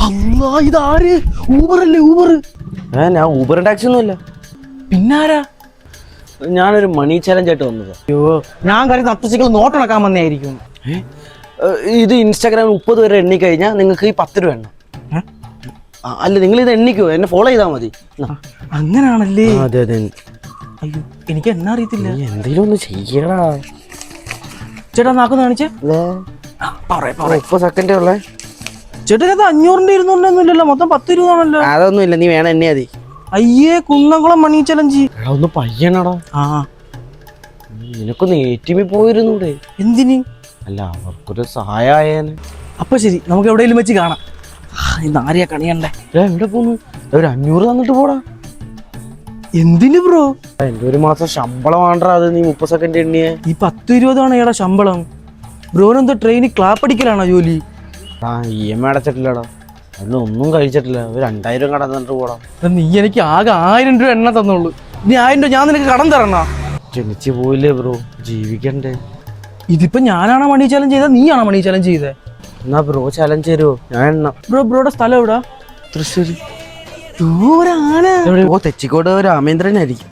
അല്ലാ ഇതാര്? ഊബറല്ലേ? ഊബർ? ഞാൻ Uber taxi ഒന്നുമില്ല. പിന്നാരാ? ഞാനൊരു മണി ചാലഞ്ച് ആയിട്ട് വന്നത്. അയ്യോ, ഞാൻ കാര്യം അത്തച്ചികൾ നോട്ടണക്കാൻ വന്നായിരിക്കും. ഇത് ഇൻസ്റ്റാഗ്രാമിൽ 30 പേരെ എണ്ണിക്കഴിഞ്ഞാൽ നിങ്ങൾക്ക് ഈ 10 രൂപ എണ്ണം. അല്ല, നിങ്ങൾ ഇത് എണ്ണിക്കോ, എന്നെ ഫോളോ ചെയ്താൽ മതി. അങ്ങനാണല്ലേ? അതെ അതെ. അയ്യോ, എനിക്ക് എന്നാ അറിയത്തില്ല. എന്തെങ്കിലും ഒന്ന് ചെയ്യടാ ചേട്ടാ. നാക്കൊന്ന് കാണിച്ചേ. 30 സെക്കൻഡേ ഉള്ളേ. ചേട്ടാ, അത് 500ന്റെ 200ന്റെ മൊത്തം 10 രൂപയാണല്ലോ. അതൊന്നും ഇല്ല, നീ വേണം എണ്ണ മതി. അയ്യേ, കുന്നംകുളം മണി ചലഞ്ച്. ഒന്ന് പയ്യണടാ. നിനക്കൊന്ന് ATM പോയിരുന്നൂടെ? എന്തിന്? അല്ല, അവർക്കൊരു സഹായന്. അപ്പൊ ശരി, നമുക്ക് എവിടെയെങ്കിലും വെച്ച് കാണാം. ഇന്ന് ആരെയാ കണിയണ്ടേ? എവിടെ പോന്നു? ഒരു 500 തന്നിട്ട് പോടാ. എന്തിന് ബ്രോ? എന്റെ ഒരു മാസം ശമ്പളം വേണ്ട. അത് നീ 30 സെക്കൻഡ് എണ്ണിയേ. ഈ 10-20 ഏടാ ശമ്പളം. ബ്രോനെന്താ ട്രെയിനിൽ ക്ലാപ്പടിക്കലാണോ ജോലി? EMI അടച്ചിട്ടില്ലടാ. അതിലൊന്നും കഴിച്ചിട്ടില്ല. ഒരു 2000 കടം തന്നിട്ട് പോടാ. നീ എനിക്ക് ആകെ 1000 രൂപ എണ്ണ തന്നുള്ളൂ. ഇനി 1000 രൂപ ഞാൻ നിനക്ക് കടം തരണ? ജനിച്ചു പോയില്ലേ ബ്രോ, ജീവിക്കണ്ടേ? ഇതിപ്പോ ഞാനാണോ മണി ചാലഞ്ച് ചെയ്തത്, നീയാണോ മണി ചാലഞ്ച് ചെയ്തേ? എന്നാ ബ്രോ ചാലഞ്ച് തരുമോ? ഞാൻ എണ്ണ. ബ്രോയുടെ സ്ഥലം എവിടാ? തൃശ്ശൂര്. തെച്ചിക്കോട് രാമേന്ദ്രനായിരിക്കും.